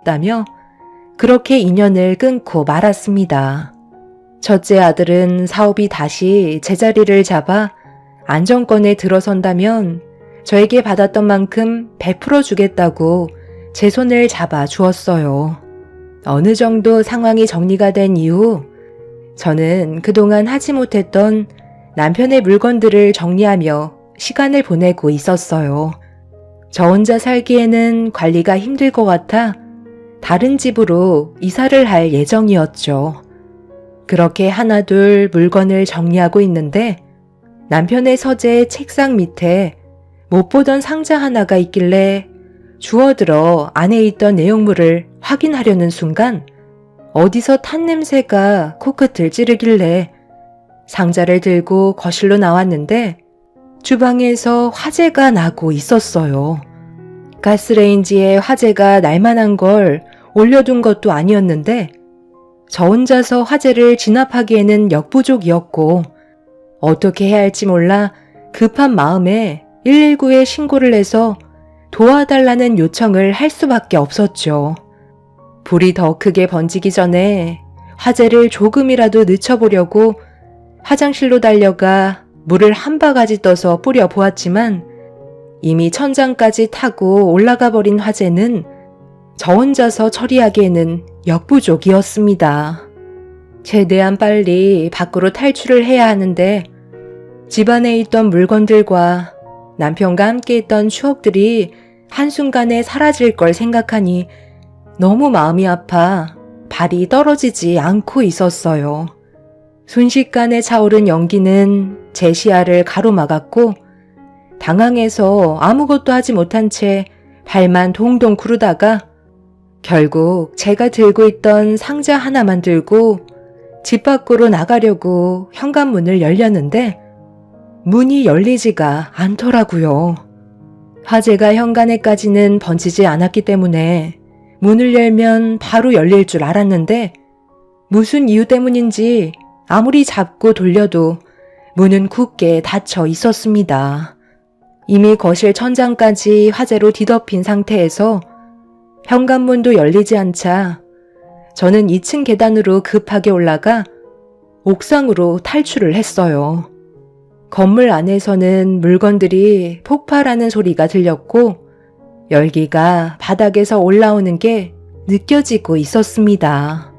다며 그렇게 인연을 끊고 말았습니다. 첫째 아들은 사업이 다시 제자리를 잡아 안정권에 들어선다면 저에게 받았던 만큼 베풀어 주겠다고 제 손을 잡아 주었어요. 어느 정도 상황이 정리가 된 이후 저는 그동안 하지 못했던 남편의 물건들을 정리하며 시간을 보내고 있었어요. 저 혼자 살기에는 관리가 힘들 것 같아 다른 집으로 이사를 할 예정이었죠. 그렇게 하나둘 물건을 정리하고 있는데 남편의 서재 책상 밑에 못 보던 상자 하나가 있길래 주워들어 안에 있던 내용물을 확인하려는 순간 어디서 탄 냄새가 코끝을 찌르길래 상자를 들고 거실로 나왔는데 주방에서 화재가 나고 있었어요. 가스레인지에 화재가 날만한 걸 올려둔 것도 아니었는데 저 혼자서 화재를 진압하기에는 역부족이었고 어떻게 해야 할지 몰라 급한 마음에 119에 신고를 해서 도와달라는 요청을 할 수밖에 없었죠. 불이 더 크게 번지기 전에 화재를 조금이라도 늦춰보려고 화장실로 달려가 물을 한 바가지 떠서 뿌려 보았지만 이미 천장까지 타고 올라가 버린 화재는 저 혼자서 처리하기에는 역부족이었습니다. 최대한 빨리 밖으로 탈출을 해야 하는데 집안에 있던 물건들과 남편과 함께 있던 추억들이 한순간에 사라질 걸 생각하니 너무 마음이 아파 발이 떨어지지 않고 있었어요. 순식간에 차오른 연기는 제 시야를 가로막았고 당황해서 아무것도 하지 못한 채 발만 동동 구르다가 결국 제가 들고 있던 상자 하나만 들고 집 밖으로 나가려고 현관문을 열렸는데 문이 열리지가 않더라고요. 화재가 현관에까지는 번지지 않았기 때문에 문을 열면 바로 열릴 줄 알았는데 무슨 이유 때문인지 아무리 잡고 돌려도 문은 굳게 닫혀 있었습니다. 이미 거실 천장까지 화재로 뒤덮인 상태에서 현관문도 열리지 않자 저는 2층 계단으로 급하게 올라가 옥상으로 탈출을 했어요. 건물 안에서는 물건들이 폭발하는 소리가 들렸고 열기가 바닥에서 올라오는 게 느껴지고 있었습니다.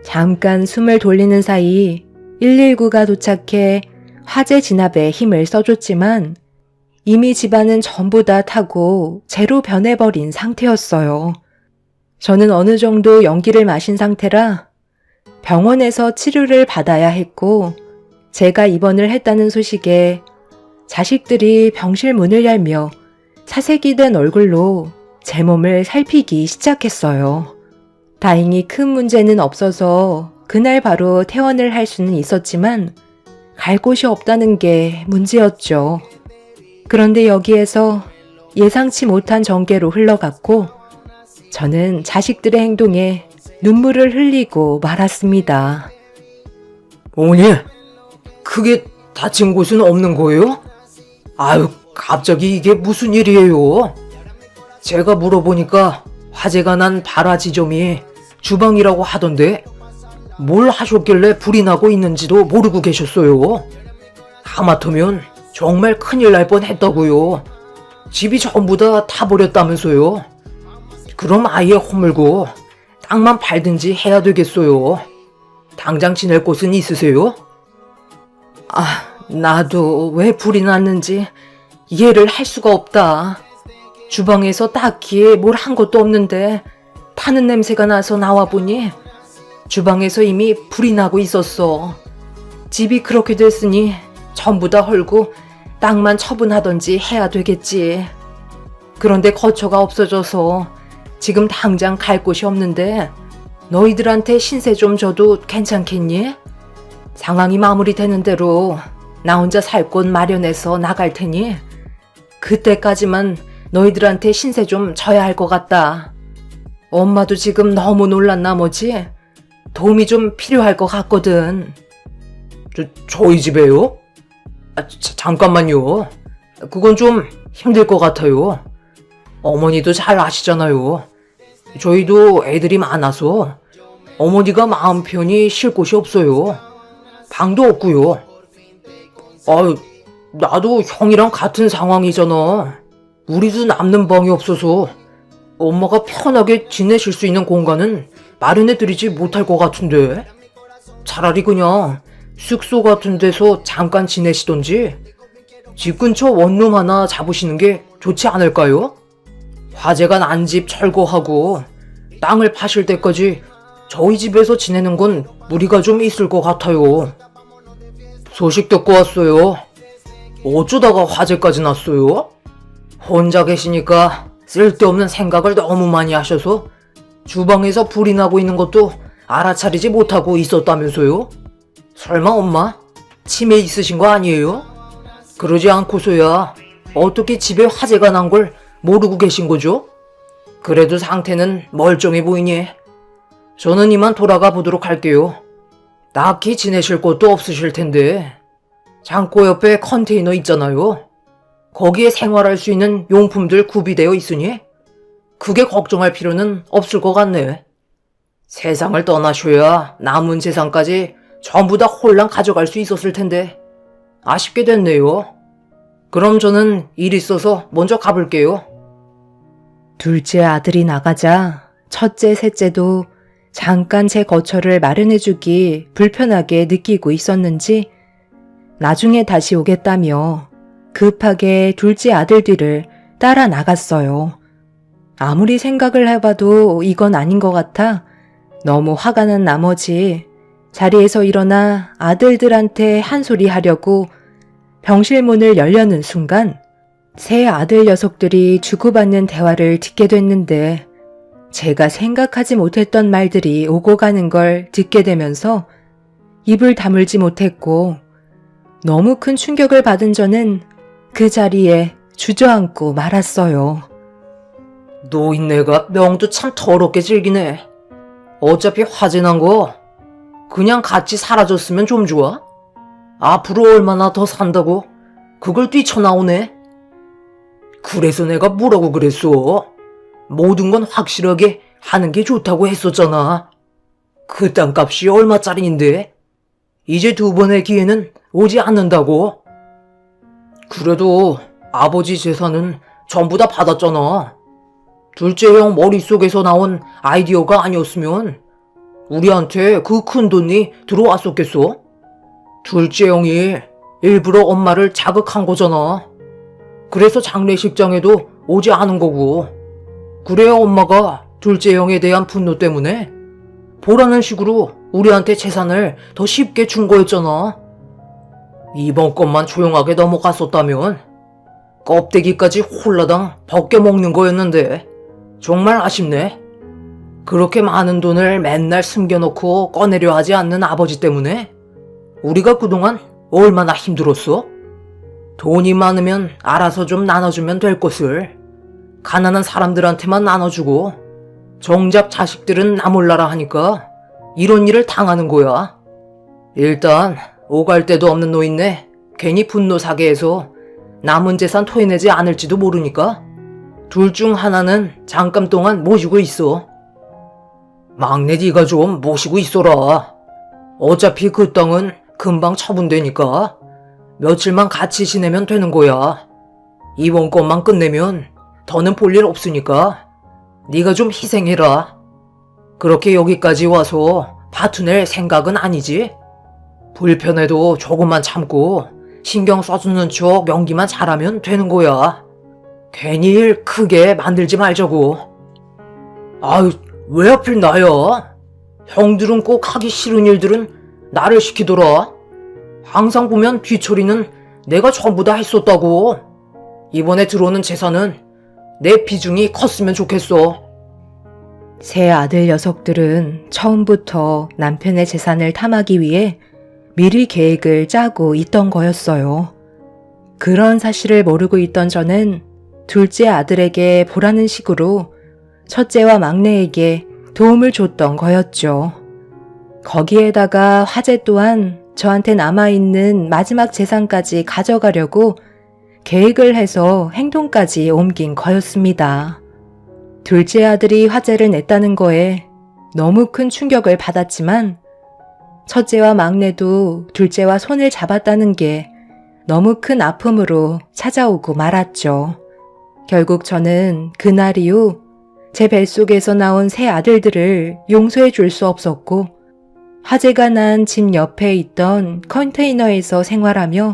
잠깐 숨을 돌리는 사이 119가 도착해 화재 진압에 힘을 써줬지만 이미 집안은 전부 다 타고 재로 변해버린 상태였어요. 저는 어느 정도 연기를 마신 상태라 병원에서 치료를 받아야 했고 제가 입원을 했다는 소식에 자식들이 병실 문을 열며 사색이 된 얼굴로 제 몸을 살피기 시작했어요. 다행히 큰 문제는 없어서 그날 바로 퇴원을 할 수는 있었지만 갈 곳이 없다는 게 문제였죠. 그런데 여기에서 예상치 못한 전개로 흘러갔고 저는 자식들의 행동에 눈물을 흘리고 말았습니다. 어머니, 크게 다친 곳은 없는 거예요? 아유, 갑자기 이게 무슨 일이에요? 제가 물어보니까 화재가 난 발화 지점이 주방이라고 하던데 뭘 하셨길래 불이 나고 있는지도 모르고 계셨어요. 하마터면 정말 큰일 날 뻔했다고요. 집이 전부 다 타버렸다면서요. 그럼 아예 허물고 땅만 팔든지 해야 되겠어요. 당장 지낼 곳은 있으세요? 나도 왜 불이 났는지 이해를 할 수가 없다. 주방에서 딱히 뭘 한 것도 없는데 타는 냄새가 나서 나와보니 주방에서 이미 불이 나고 있었어. 집이 그렇게 됐으니 전부 다 헐고 땅만 처분하던지 해야 되겠지. 그런데 거처가 없어져서 지금 당장 갈 곳이 없는데 너희들한테 신세 좀 줘도 괜찮겠니? 상황이 마무리되는 대로 나 혼자 살 곳 마련해서 나갈 테니 그때까지만 너희들한테 신세 좀 져야 할 것 같다. 엄마도 지금 너무 놀란 나머지 도움이 좀 필요할 것 같거든. 저희 집에요? 잠깐만요. 그건 좀 힘들 것 같아요. 어머니도 잘 아시잖아요. 저희도 애들이 많아서 어머니가 마음 편히 쉴 곳이 없어요. 방도 없고요. 아유, 나도 형이랑 같은 상황이잖아. 우리도 남는 방이 없어서 엄마가 편하게 지내실 수 있는 공간은 마련해드리지 못할 것 같은데. 차라리 그냥 숙소 같은 데서 잠깐 지내시던지 집 근처 원룸 하나 잡으시는 게 좋지 않을까요? 화재가 난 집 철거하고 땅을 파실 때까지 저희 집에서 지내는 건 무리가 좀 있을 것 같아요. 소식 듣고 왔어요. 어쩌다가 화재까지 났어요? 혼자 계시니까 쓸데없는 생각을 너무 많이 하셔서 주방에서 불이 나고 있는 것도 알아차리지 못하고 있었다면서요? 설마 엄마 치매 있으신 거 아니에요? 그러지 않고서야 어떻게 집에 화재가 난 걸 모르고 계신 거죠? 그래도 상태는 멀쩡해 보이니 저는 이만 돌아가 보도록 할게요. 딱히 지내실 곳도 없으실 텐데 창고 옆에 컨테이너 있잖아요. 거기에 생활할 수 있는 용품들 구비되어 있으니 크게 걱정할 필요는 없을 것 같네. 세상을 떠나셔야 남은 재산까지 전부 다 홀랑 가져갈 수 있었을 텐데 아쉽게 됐네요. 그럼 저는 일 있어서 먼저 가볼게요. 둘째 아들이 나가자 첫째, 셋째도 잠깐 제 거처를 마련해주기 불편하게 느끼고 있었는지 나중에 다시 오겠다며 급하게 둘째 아들 뒤를 따라 나갔어요. 아무리 생각을 해봐도 이건 아닌 것 같아 너무 화가 난 나머지 자리에서 일어나 아들들한테 한 소리 하려고 병실 문을 열려는 순간 세 아들 녀석들이 주고받는 대화를 듣게 됐는데 제가 생각하지 못했던 말들이 오고 가는 걸 듣게 되면서 입을 다물지 못했고 너무 큰 충격을 받은 저는 그 자리에 주저앉고 말았어요. 노인네가 명도 참 더럽게 즐기네. 어차피 화재 난 거 그냥 같이 사라졌으면 좀 좋아? 앞으로 얼마나 더 산다고 그걸 뛰쳐나오네. 그래서 내가 뭐라고 그랬어? 모든 건 확실하게 하는 게 좋다고 했었잖아. 그 땅값이 얼마짜리인데? 이제 두 번의 기회는 오지 않는다고. 그래도 아버지 재산은 전부 다 받았잖아. 둘째 형 머릿속에서 나온 아이디어가 아니었으면 우리한테 그 큰 돈이 들어왔었겠어? 둘째 형이 일부러 엄마를 자극한 거잖아. 그래서 장례식장에도 오지 않은 거고. 그래야 엄마가 둘째 형에 대한 분노 때문에 보라는 식으로 우리한테 재산을 더 쉽게 준 거였잖아. 이번 것만 조용하게 넘어갔었다면 껍데기까지 홀라당 벗겨먹는 거였는데 정말 아쉽네. 그렇게 많은 돈을 맨날 숨겨놓고 꺼내려 하지 않는 아버지 때문에 우리가 그동안 얼마나 힘들었어? 돈이 많으면 알아서 좀 나눠주면 될 것을 가난한 사람들한테만 나눠주고 정작 자식들은 나 몰라라 하니까 이런 일을 당하는 거야. 일단 오갈 데도 없는 노인네 괜히 분노 사게 해서 남은 재산 토해내지 않을지도 모르니까 둘 중 하나는 잠깐 동안 모시고 있어. 막내 네가 좀 모시고 있어라. 어차피 그 땅은 금방 처분되니까 며칠만 같이 지내면 되는 거야. 이번 것만 끝내면 더는 볼 일 없으니까 네가 좀 희생해라. 그렇게 여기까지 와서 봐투낼 생각은 아니지? 불편해도 조금만 참고 신경 써주는 척 연기만 잘하면 되는 거야. 괜히 일 크게 만들지 말자고. 아유, 왜 하필 나야? 형들은 꼭 하기 싫은 일들은 나를 시키더라. 항상 보면 뒤처리는 내가 전부 다 했었다고. 이번에 들어오는 재산은 내 비중이 컸으면 좋겠어. 세 아들 녀석들은 처음부터 남편의 재산을 탐하기 위해 미리 계획을 짜고 있던 거였어요. 그런 사실을 모르고 있던 저는 둘째 아들에게 보라는 식으로 첫째와 막내에게 도움을 줬던 거였죠. 거기에다가 화재 또한 저한테 남아있는 마지막 재산까지 가져가려고 계획을 해서 행동까지 옮긴 거였습니다. 둘째 아들이 화제를 냈다는 거에 너무 큰 충격을 받았지만 첫째와 막내도 둘째와 손을 잡았다는 게 너무 큰 아픔으로 찾아오고 말았죠. 결국 저는 그날 이후 제 뱃속에서 나온 새 아들들을 용서해 줄 수 없었고 화재가 난 집 옆에 있던 컨테이너에서 생활하며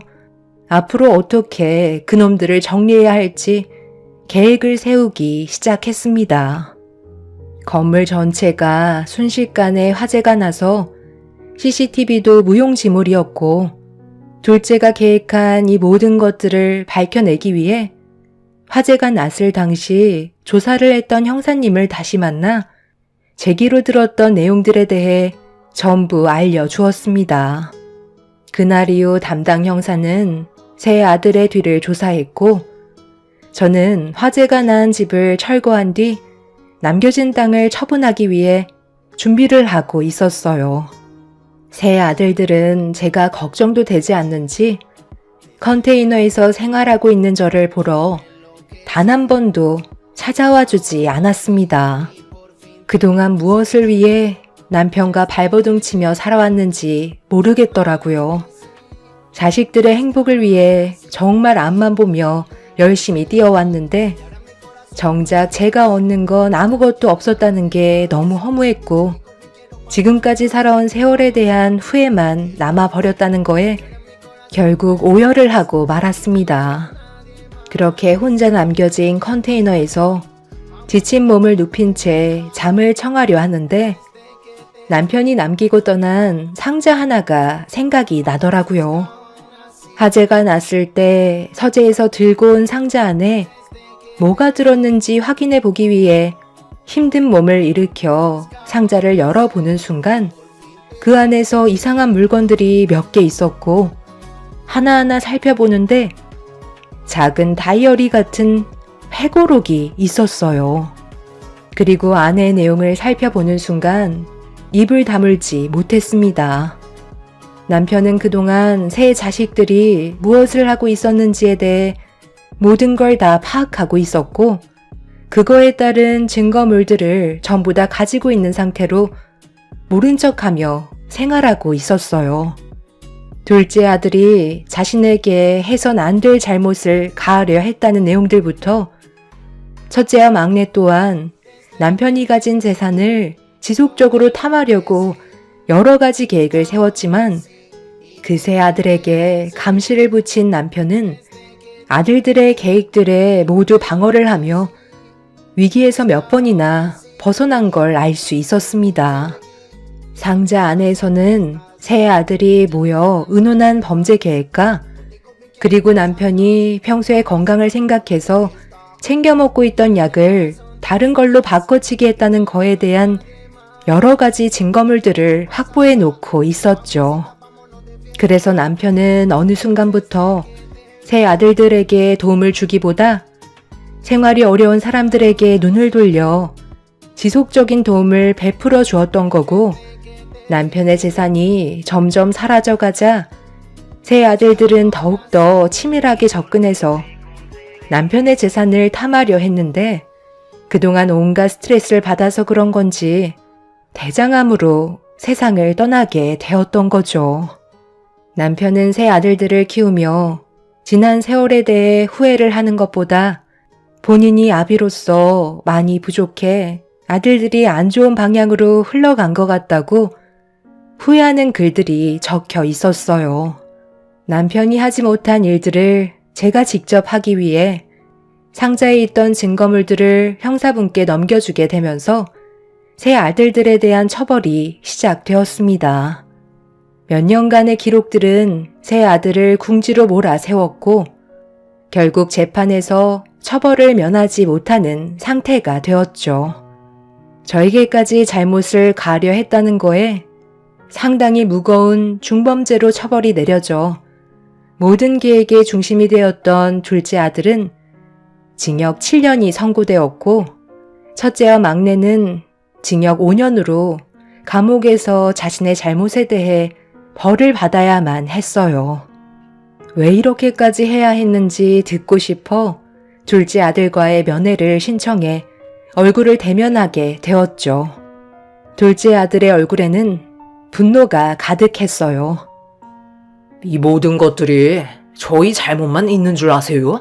앞으로 어떻게 그놈들을 정리해야 할지 계획을 세우기 시작했습니다. 건물 전체가 순식간에 화재가 나서 CCTV도 무용지물이었고 둘째가 계획한 이 모든 것들을 밝혀내기 위해 화재가 났을 당시 조사를 했던 형사님을 다시 만나 제 귀로 들었던 내용들에 대해 전부 알려주었습니다. 그날 이후 담당 형사는 세 아들의 뒤를 조사했고 저는 화재가 난 집을 철거한 뒤 남겨진 땅을 처분하기 위해 준비를 하고 있었어요. 세 아들들은 제가 걱정도 되지 않는지 컨테이너에서 생활하고 있는 저를 보러 단 한 번도 찾아와 주지 않았습니다. 그동안 무엇을 위해 남편과 발버둥 치며 살아왔는지 모르겠더라고요. 자식들의 행복을 위해 정말 앞만 보며 열심히 뛰어왔는데 정작 제가 얻는 건 아무것도 없었다는 게 너무 허무했고 지금까지 살아온 세월에 대한 후회만 남아버렸다는 거에 결국 오열을 하고 말았습니다. 그렇게 혼자 남겨진 컨테이너에서 지친 몸을 눕힌 채 잠을 청하려 하는데 남편이 남기고 떠난 상자 하나가 생각이 나더라고요. 화재가 났을 때 서재에서 들고 온 상자 안에 뭐가 들었는지 확인해 보기 위해 힘든 몸을 일으켜 상자를 열어보는 순간 그 안에서 이상한 물건들이 몇 개 있었고 하나하나 살펴보는데 작은 다이어리 같은 회고록이 있었어요. 그리고 안의 내용을 살펴보는 순간 입을 다물지 못했습니다. 남편은 그동안 세 자식들이 무엇을 하고 있었는지에 대해 모든 걸 다 파악하고 있었고 그거에 따른 증거물들을 전부 다 가지고 있는 상태로 모른 척하며 생활하고 있었어요. 둘째 아들이 자신에게 해선 안 될 잘못을 가하려 했다는 내용들부터 첫째와 막내 또한 남편이 가진 재산을 지속적으로 탐하려고 여러 가지 계획을 세웠지만 그 세 아들에게 감시를 붙인 남편은 아들들의 계획들에 모두 방어를 하며 위기에서 몇 번이나 벗어난 걸 알 수 있었습니다. 상자 안에서는 세 아들이 모여 의논한 범죄 계획과 그리고 남편이 평소에 건강을 생각해서 챙겨 먹고 있던 약을 다른 걸로 바꿔치기 했다는 거에 대한 여러 가지 증거물들을 확보해 놓고 있었죠. 그래서 남편은 어느 순간부터 세 아들들에게 도움을 주기보다 생활이 어려운 사람들에게 눈을 돌려 지속적인 도움을 베풀어 주었던 거고 남편의 재산이 점점 사라져가자 세 아들들은 더욱더 치밀하게 접근해서 남편의 재산을 탐하려 했는데 그동안 온갖 스트레스를 받아서 그런 건지 대장암으로 세상을 떠나게 되었던 거죠. 남편은 세 아들들을 키우며 지난 세월에 대해 후회를 하는 것보다 본인이 아비로서 많이 부족해 아들들이 안 좋은 방향으로 흘러간 것 같다고 후회하는 글들이 적혀 있었어요. 남편이 하지 못한 일들을 제가 직접 하기 위해 상자에 있던 증거물들을 형사분께 넘겨주게 되면서 세 아들들에 대한 처벌이 시작되었습니다. 몇 년간의 기록들은 세 아들을 궁지로 몰아세웠고 결국 재판에서 처벌을 면하지 못하는 상태가 되었죠. 저에게까지 잘못을 가하려 했다는 거에 상당히 무거운 중범죄로 처벌이 내려져 모든 계획의 중심이 되었던 둘째 아들은 징역 7년이 선고되었고 첫째와 막내는 징역 5년으로 감옥에서 자신의 잘못에 대해 벌을 받아야만 했어요. 왜 이렇게까지 해야 했는지 듣고 싶어 둘째 아들과의 면회를 신청해 얼굴을 대면하게 되었죠. 둘째 아들의 얼굴에는 분노가 가득했어요. 이 모든 것들이 저희 잘못만 있는 줄 아세요?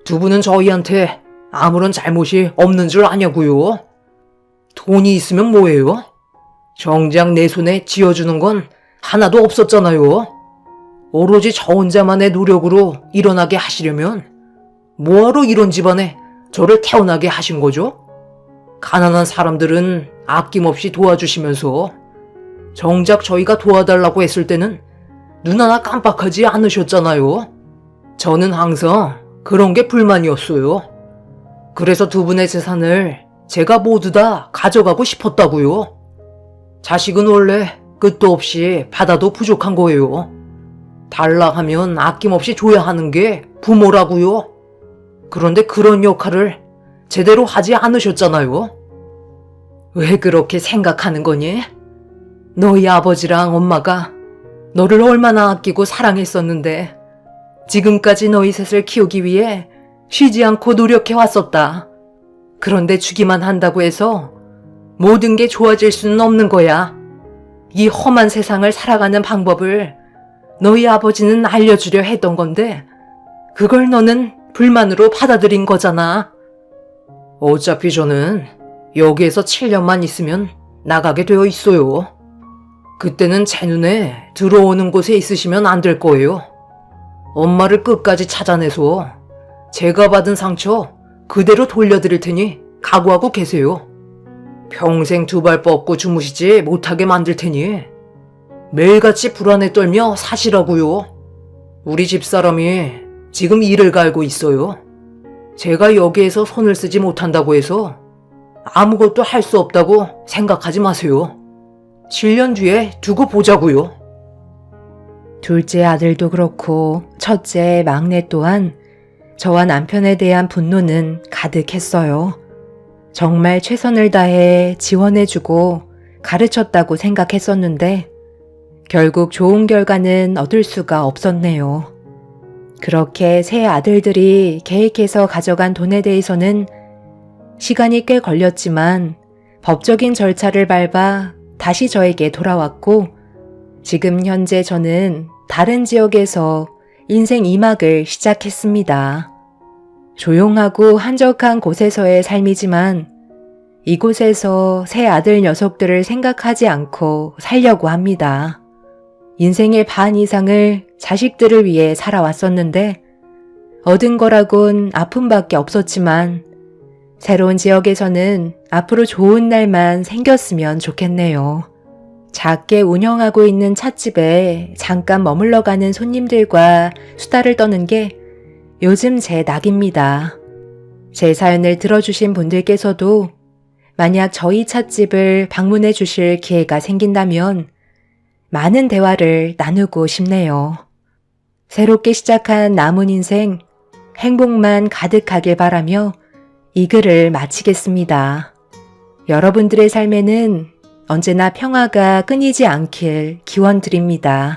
두 분은 저희한테 아무런 잘못이 없는 줄 아냐고요? 돈이 있으면 뭐예요? 정작 내 손에 쥐어주는 건 하나도 없었잖아요. 오로지 저 혼자만의 노력으로 일어나게 하시려면 뭐하러 이런 집안에 저를 태어나게 하신 거죠? 가난한 사람들은 아낌없이 도와주시면서 정작 저희가 도와달라고 했을 때는 눈 하나 깜빡하지 않으셨잖아요. 저는 항상 그런 게 불만이었어요. 그래서 두 분의 재산을 제가 모두 다 가져가고 싶었다고요. 자식은 원래 끝도 없이 받아도 부족한 거예요. 달라 하면 아낌없이 줘야 하는 게 부모라고요. 그런데 그런 역할을 제대로 하지 않으셨잖아요. 왜 그렇게 생각하는 거니? 너희 아버지랑 엄마가 너를 얼마나 아끼고 사랑했었는데 지금까지 너희 셋을 키우기 위해 쉬지 않고 노력해 왔었다. 그런데 주기만 한다고 해서 모든 게 좋아질 수는 없는 거야. 이 험한 세상을 살아가는 방법을 너희 아버지는 알려주려 했던 건데 그걸 너는 불만으로 받아들인 거잖아. 어차피 저는 여기에서 7년만 있으면 나가게 되어 있어요. 그때는 제 눈에 들어오는 곳에 있으시면 안 될 거예요. 엄마를 끝까지 찾아내서 제가 받은 상처 그대로 돌려드릴 테니 각오하고 계세요. 평생 두 발 뻗고 주무시지 못하게 만들 테니 매일같이 불안에 떨며 사시라고요. 우리 집사람이 지금 이를 갈고 있어요. 제가 여기에서 손을 쓰지 못한다고 해서 아무것도 할 수 없다고 생각하지 마세요. 7년 뒤에 두고 보자고요. 둘째 아들도 그렇고 첫째 막내 또한 저와 남편에 대한 분노는 가득했어요. 정말 최선을 다해 지원해주고 가르쳤다고 생각했었는데 결국 좋은 결과는 얻을 수가 없었네요. 그렇게 세 아들들이 계획해서 가져간 돈에 대해서는 시간이 꽤 걸렸지만 법적인 절차를 밟아 다시 저에게 돌아왔고 지금 현재 저는 다른 지역에서 인생 2막을 시작했습니다. 조용하고 한적한 곳에서의 삶이지만 이곳에서 세 아들 녀석들을 생각하지 않고 살려고 합니다. 인생의 반 이상을 자식들을 위해 살아왔었는데 얻은 거라곤 아픔밖에 없었지만 새로운 지역에서는 앞으로 좋은 날만 생겼으면 좋겠네요. 작게 운영하고 있는 찻집에 잠깐 머물러 가는 손님들과 수다를 떠는 게 요즘 제 낙입니다. 제 사연을 들어주신 분들께서도 만약 저희 찻집을 방문해 주실 기회가 생긴다면 많은 대화를 나누고 싶네요. 새롭게 시작한 남은 인생 행복만 가득하길 바라며 이 글을 마치겠습니다. 여러분들의 삶에는 언제나 평화가 끊이지 않길 기원드립니다.